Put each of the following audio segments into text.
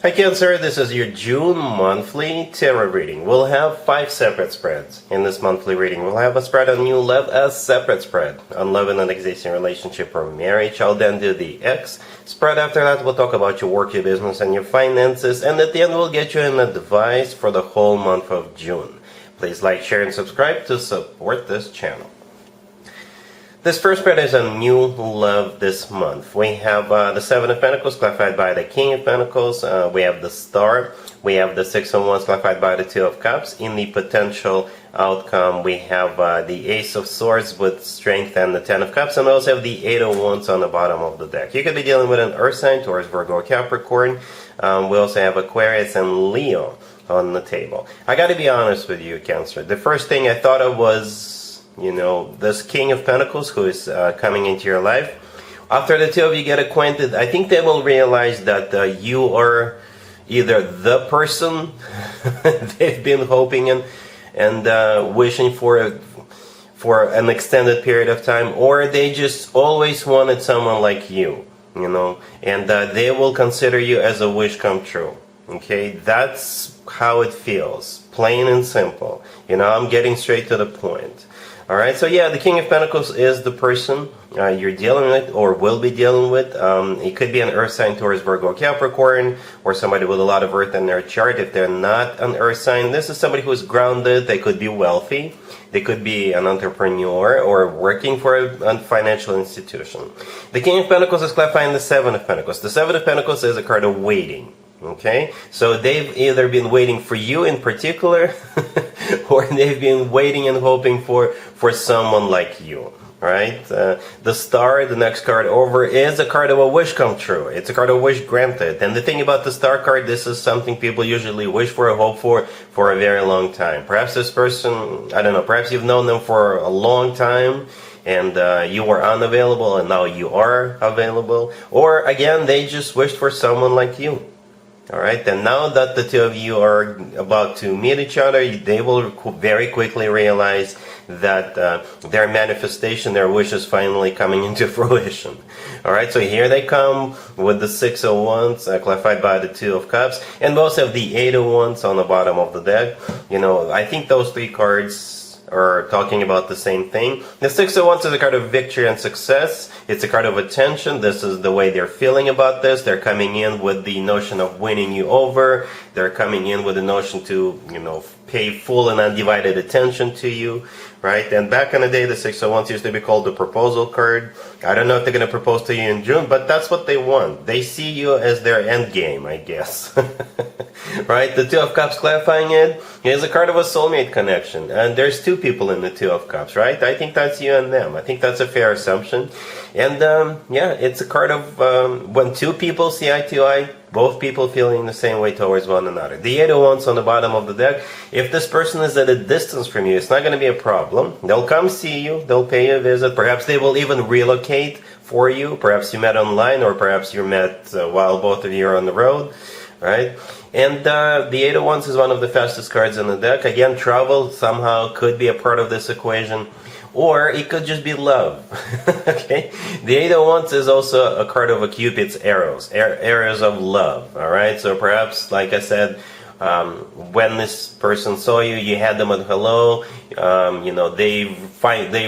Hi Cancer, this is your June monthly tarot reading. We'll have 5 separate spreads in this monthly reading. We'll have a spread on new love, a separate spread on love in an existing relationship or marriage. I'll then do the X spread. After that, we'll talk about your work, your business, and your finances. And at the end, we'll get you an advice for the whole month of June. Please like, share, and subscribe to support this channel. This first spread is a new love this month. We have the Seven of Pentacles clarified by the King of Pentacles. We have the Star. We have the Six of Wands clarified by the Two of Cups. In the potential outcome, we have the Ace of Swords with Strength and the Ten of Cups. And we also have the Eight of Wands on the bottom of the deck. You could be dealing with an Earth sign, Taurus, Virgo, Capricorn. We also have Aquarius and Leo on the table. I got to be honest with you, Cancer. The first thing I thought of was, this King of Pentacles who is coming into your life. After the two of you get acquainted, I think they will realize that you are either the person they've been hoping and wishing for an extended period of time, or they just always wanted someone like you, and they will consider you as a wish come true. Okay, that's how it feels, plain and simple. I'm getting straight to the point. Alright, so yeah, the King of Pentacles is the person you're dealing with or will be dealing with. It could be an Earth sign, Taurus, Virgo, Capricorn, or somebody with a lot of Earth in their chart. If they're not an Earth sign, this is somebody who's grounded. They could be wealthy. They could be an entrepreneur or working for a financial institution. The King of Pentacles is clarifying the Seven of Pentacles. The Seven of Pentacles is a card of waiting. Okay, so they've either been waiting for you in particular, or they've been waiting and hoping for someone like you, right? The Star, the next card over, is a card of a wish come true. It's a card of wish granted. And the thing about the Star card, this is something people usually wish for or hope for a very long time. Perhaps this person, I don't know, perhaps you've known them for a long time, and you were unavailable and now you are available. Or again, they just wished for someone like you. Alright, and now that the two of you are about to meet each other, they will very quickly realize that their manifestation, their wish is finally coming into fruition. Alright, so here they come with the Six of Wands, clarified by the Two of Cups, and we also have the Eight of Wands on the bottom of the deck. I think those three cards are talking about the same thing. The Six of Wands is a card of victory and success. It's a card of attention. This is the way they're feeling about this. They're coming in with the notion of winning you over. They're coming in with the notion to, pay full and undivided attention to you, right? And back in the day, the Six of Wands used to be called the proposal card. I don't know if they're going to propose to you in June, but that's what they want. They see you as their end game, I guess. Right? The Two of Cups clarifying it is a card of a soulmate connection. And there's two people in the Two of Cups, right? I think that's you and them. I think that's a fair assumption. And yeah, it's a card of when two people see eye to eye, both people feeling the same way towards one another. The Eight of Wands on the bottom of the deck. If this person is at a distance from you, it's not going to be a problem. They'll come see you. They'll pay you a visit. Perhaps they will even relocate for you. Perhaps you met online, or perhaps you met while both of you are on the road, right? And the Eight of Wands is one of the fastest cards in the deck. Again, travel somehow could be a part of this equation. Or it could just be love. Okay? The Eight of Wands is also a card of a Cupid's arrows. Arrows of love. Alright? So perhaps, like I said, when this person saw you, you had them at hello. They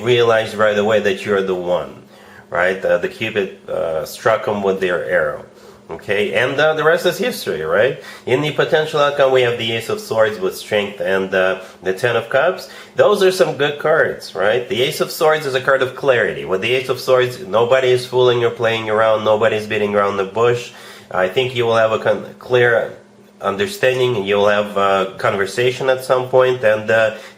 realized right away that you're the one. Right? The Cupid struck them with their arrow. Okay, and the rest is history, right? In the potential outcome, we have the Ace of Swords with Strength and the Ten of Cups. Those are some good cards, right? The Ace of Swords is a card of clarity. With the Ace of Swords, nobody is fooling or playing around. Nobody's beating around the bush. I think you will have a clear understanding. You'll have a conversation at some point, and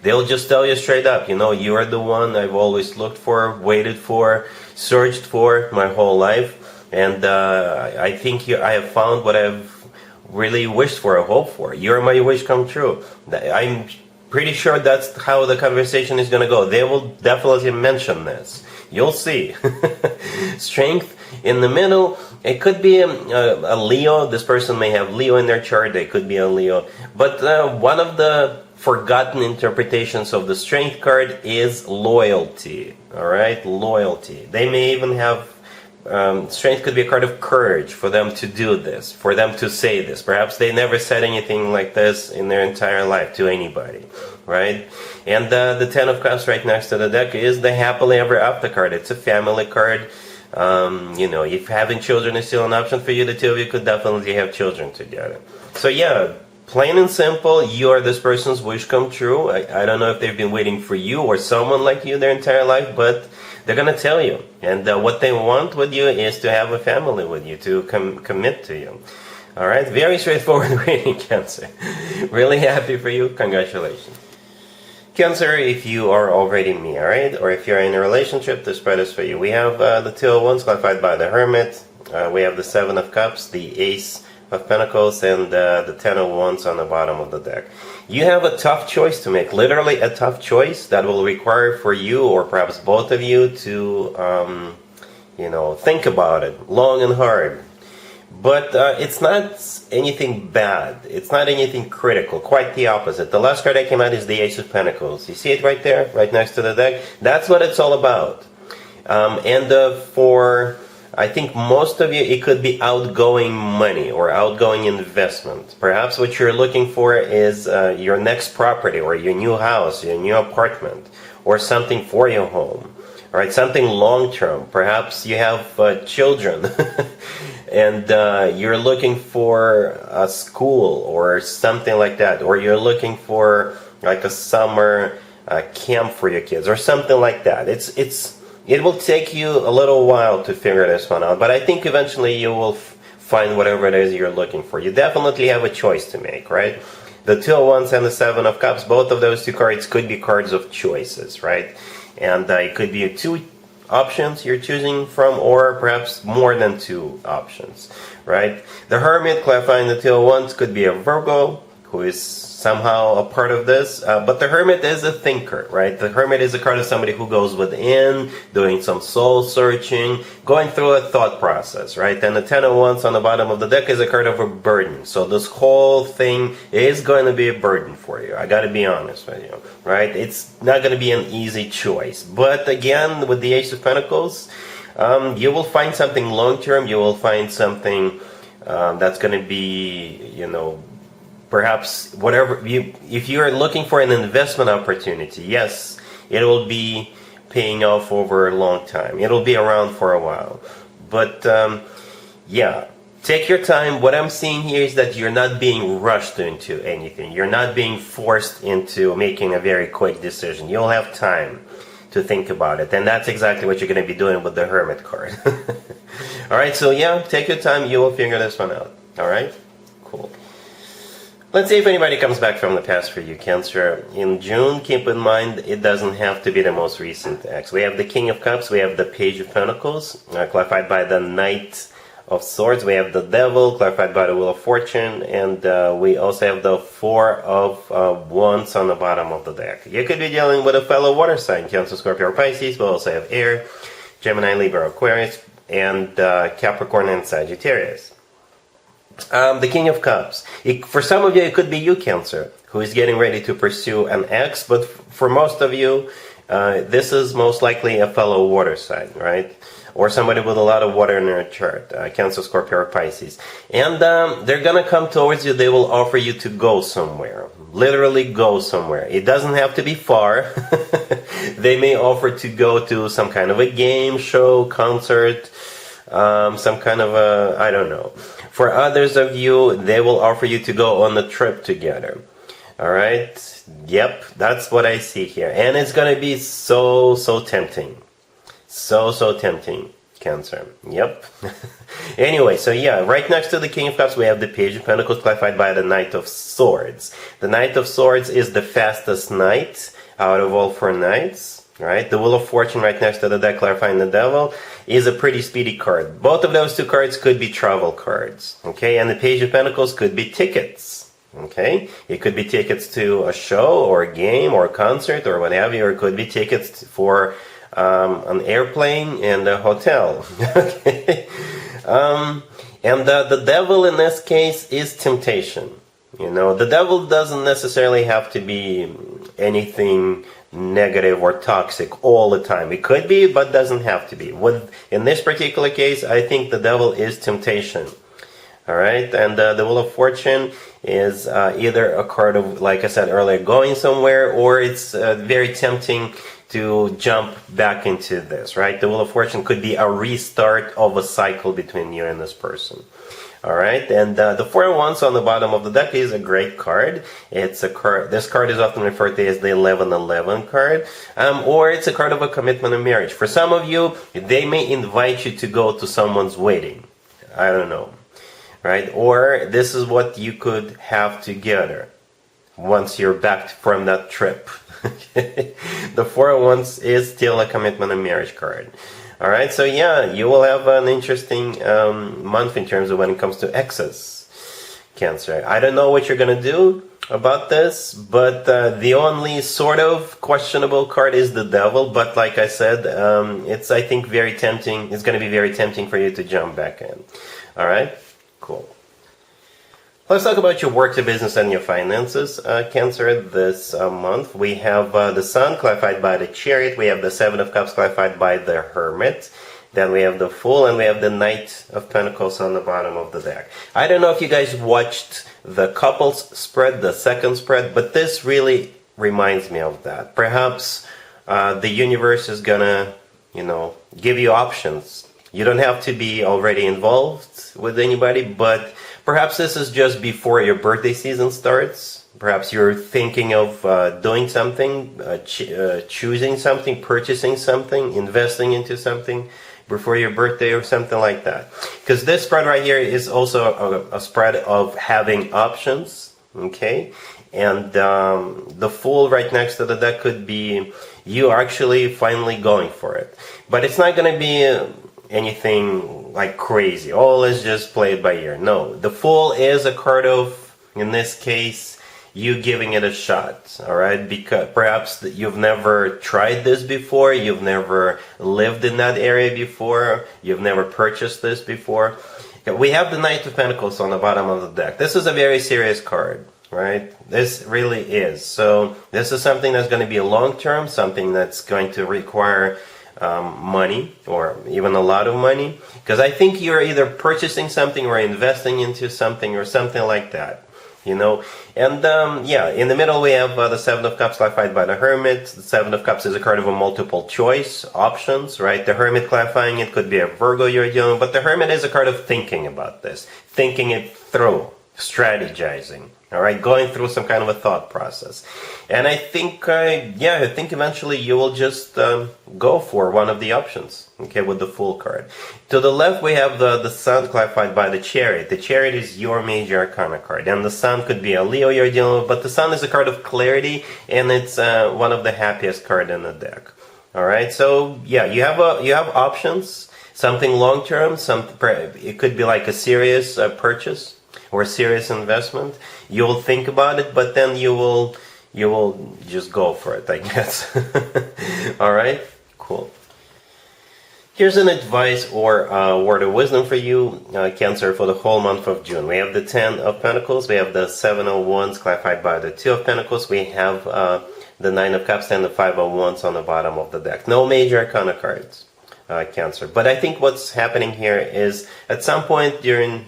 they'll just tell you straight up, you are the one I've always looked for, waited for, searched for my whole life. And I think I have found what I've really wished for or hoped for. You're my wish come true. I'm pretty sure that's how the conversation is going to go. They will definitely mention this. You'll see. Strength in the middle. It could be a Leo. This person may have Leo in their chart. They could be a Leo. But one of the forgotten interpretations of the Strength card is loyalty. Alright? Loyalty. They may even have Strength could be a card of courage for them to do this, for them to say this. Perhaps they never said anything like this in their entire life to anybody, right? And the Ten of Cups right next to the deck is the happily ever after card. It's a family card. If having children is still an option for you, the two of you could definitely have children together. So yeah, plain and simple, you are this person's wish come true. I don't know if they've been waiting for you or someone like you their entire life, but they're going to tell you. And what they want with you is to have a family with you, to commit to you. All right, very straightforward reading, Cancer. Really happy for you. Congratulations. Cancer, if you are already married or if you're in a relationship, the spread is for you. We have the Two of Wands clarified by the Hermit. We have the Seven of Cups, the Ace of Pentacles, and the Ten of Wands on the bottom of the deck. You have a tough choice to make, literally a tough choice that will require for you, or perhaps both of you, to think about it long and hard. But it's not anything bad. It's not anything critical. Quite the opposite. The last card that came out is the Ace of Pentacles. You see it right there, right next to the deck? That's what it's all about. For, I think most of you, it could be outgoing money or outgoing investment. Perhaps what you're looking for is your next property or your new house, your new apartment, or something for your home. All right, something long-term. Perhaps you have children and you're looking for a school or something like that, or you're looking for like a summer camp for your kids or something like that. It will take you a little while to figure this one out, but I think eventually you will find whatever it is you're looking for. You definitely have a choice to make, right? The Two of Wands and the Seven of Cups, both of those two cards could be cards of choices, right? And it could be two options you're choosing from, or perhaps more than two options, right? The Hermit, clarifying the Two of Wands, could be a Virgo who is somehow a part of this, but the Hermit is a thinker, right? The Hermit is a card of somebody who goes within, doing some soul searching, going through a thought process, right? And the Ten of Wands on the bottom of the deck is a card of a burden. So this whole thing is going to be a burden for you. I got to be honest with you, right? It's not going to be an easy choice. But again, with the Ace of Pentacles, you will find something long-term. You will find something that's going to be, perhaps whatever if you're looking for an investment opportunity, yes, it will be paying off over a long time. It'll be around for a while. But yeah, take your time. What I'm seeing here is that you're not being rushed into anything. You're not being forced into making a very quick decision. You'll have time to think about it. And that's exactly what you're going to be doing with the Hermit card. All right, so yeah, take your time. You will figure this one out. All right, cool. Let's see if anybody comes back from the past for you, Cancer. In June, keep in mind, it doesn't have to be the most recent ex. We have the King of Cups, we have the Page of Pentacles, clarified by the Knight of Swords. We have the Devil, clarified by the Wheel of Fortune, and we also have the Four of Wands on the bottom of the deck. You could be dealing with a fellow water sign, Cancer, Scorpio, or Pisces. We also have Air, Gemini, Libra, Aquarius, and Capricorn and Sagittarius. The King of Cups. For some of you, it could be you, Cancer, who is getting ready to pursue an ex, but for most of you, this is most likely a fellow water sign, right? Or somebody with a lot of water in their chart, Cancer, Scorpio, or Pisces. And they're going to come towards you. They will offer you to go somewhere. Literally go somewhere. It doesn't have to be far. They may offer to go to some kind of a game, show, concert, some kind of a, I don't know. For others of you, they will offer you to go on a trip together. All right? Yep, that's what I see here. And it's going to be so tempting. So tempting, Cancer. Yep. Anyway, so yeah, right next to the King of Cups, we have the Page of Pentacles, clarified by the Knight of Swords. The Knight of Swords is the fastest knight out of all four knights. Right, the Wheel of Fortune right next to the deck, clarifying the Devil, is a pretty speedy card. Both of those two cards could be travel cards, okay? And the Page of Pentacles could be tickets, okay? It could be tickets to a show or a game or a concert or what have you, or it could be tickets for an airplane and a hotel, okay? And the Devil in this case is temptation. The Devil doesn't necessarily have to be anything negative or toxic all the time. It could be, but doesn't have to be. In this particular case, I think the devil is temptation. All right, and the Wheel of Fortune is either a card of, like I said earlier, going somewhere, or it's very tempting to jump back into this, right? The Wheel of Fortune could be a restart of a cycle between you and this person. All right, and the Four of Wands on the bottom of the deck is a great card. It's a card. This card is often referred to as the 1111 card, or it's a card of a commitment and marriage. For some of you, they may invite you to go to someone's wedding. I don't know, right? Or this is what you could have together once you're back from that trip. The Four of Wands is still a commitment and marriage card. All right, so yeah, you will have an interesting month in terms of when it comes to exes, Cancer. I don't know what you're going to do about this, but the only sort of questionable card is the devil. But like I said, it's, I think, very tempting. It's going to be very tempting for you to jump back in. All right, cool. Let's talk about your work, your business, and your finances, Cancer. This month we have the Sun clarified by the Chariot. We have the Seven of Cups clarified by the Hermit. Then we have the Fool, and we have the Knight of Pentacles on the bottom of the deck. I don't know if you guys watched the couples spread, the second spread, but this really reminds me of that. Perhaps the universe is gonna, give you options. You don't have to be already involved with anybody, but perhaps this is just before your birthday season starts. Perhaps you're thinking of doing something, choosing something, purchasing something, investing into something before your birthday or something like that. Because this spread right here is also a spread of having options, okay? And the Fool right next to the deck could be you actually finally going for it. But it's not going to be anything like crazy. Oh, let's just play it by ear. No, the Fool is a card of, in this case, you giving it a shot, all right? Because perhaps you've never tried this before, you've never lived in that area before, you've never purchased this before. We have the Knight of Pentacles on the bottom of the deck. This is a very serious card, right? This really is. So this is something that's going to be long-term, something that's going to require money, or even a lot of money, because I think you're either purchasing something or investing into something or something like that, and yeah, in the middle we have the Seven of Cups clarified by the Hermit. The Seven of Cups is a card of a multiple choice options, right? The Hermit clarifying it could be a Virgo you're dealing with, but the Hermit is a card of thinking about this, thinking it through, strategizing. All right, going through some kind of a thought process. And I think, I think eventually you will just go for one of the options, okay, with the Fool card. To the left, we have the Sun clarified by the Chariot. The Chariot is your major arcana card. And the Sun could be a Leo you're dealing with, but the Sun is a card of clarity, and it's one of the happiest cards in the deck. All right, so yeah, you have options, something long-term, it could be like a serious purchase or a serious investment. You'll think about it, but then you will just go for it, I guess. All right, cool. Here's an advice or word of wisdom for you, Cancer, for the whole month of June. We have the Ten of Pentacles, we have the Seven of Wands clarified by the Two of Pentacles, we have the Nine of Cups and the Five of Wands on the bottom of the deck. No major arcana cards, Cancer. But I think what's happening here is at some point during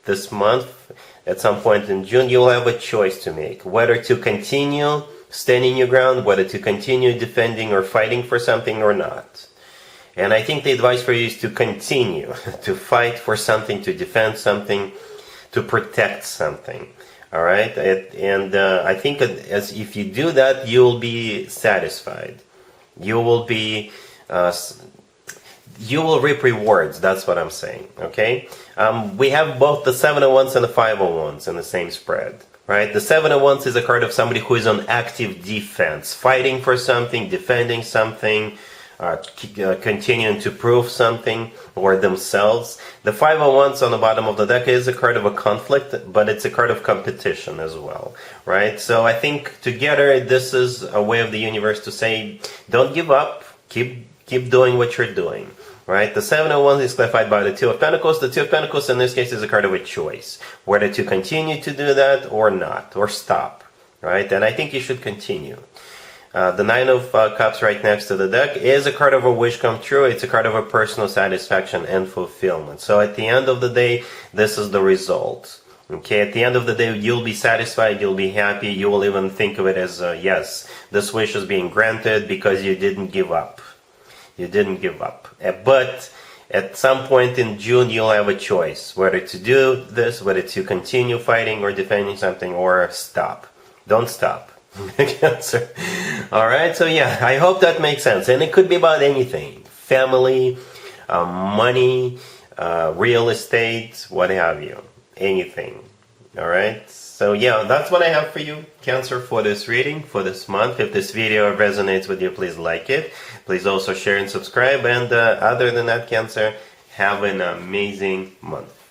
this month, at some point in June, you will have a choice to make, whether to continue standing your ground, whether to continue defending or fighting for something or not. And I think the advice for you is to continue to fight for something, to defend something, to protect something. All right? I think as if you do that, you'll be satisfied. You will be you will reap rewards. That's what I'm saying. Okay, we have both the Seven of Wands and the Five of Wands in the same spread, right? The Seven of Wands is a card of somebody who is on active defense, fighting for something, defending something, continuing to prove something or themselves. The Five of Wands on the bottom of the deck is a card of a conflict, but it's a card of competition as well, right? So I think together this is a way of the universe to say, don't give up, keep doing what you're doing. Right, the Seven of Wands is clarified by the Two of Pentacles. The Two of Pentacles in this case is a card of a choice, whether to continue to do that or not, or stop. Right, and I think you should continue. The Nine of Cups right next to the deck is a card of a wish come true. It's a card of a personal satisfaction and fulfillment. So at the end of the day, this is the result. Okay, at the end of the day, you'll be satisfied, you'll be happy, you will even think of it as, yes, this wish is being granted because you didn't give up. You didn't give up. But at some point in June, you'll have a choice whether to do this, whether to continue fighting or defending something, or stop. Don't stop. Cancer. Alright, so yeah, I hope that makes sense. And it could be about anything. Family, money, real estate, what have you. Anything. Alright, so yeah, that's what I have for you, Cancer, for this reading, for this month. If this video resonates with you, please like it. Please also share and subscribe. And other than that, Cancer, have an amazing month.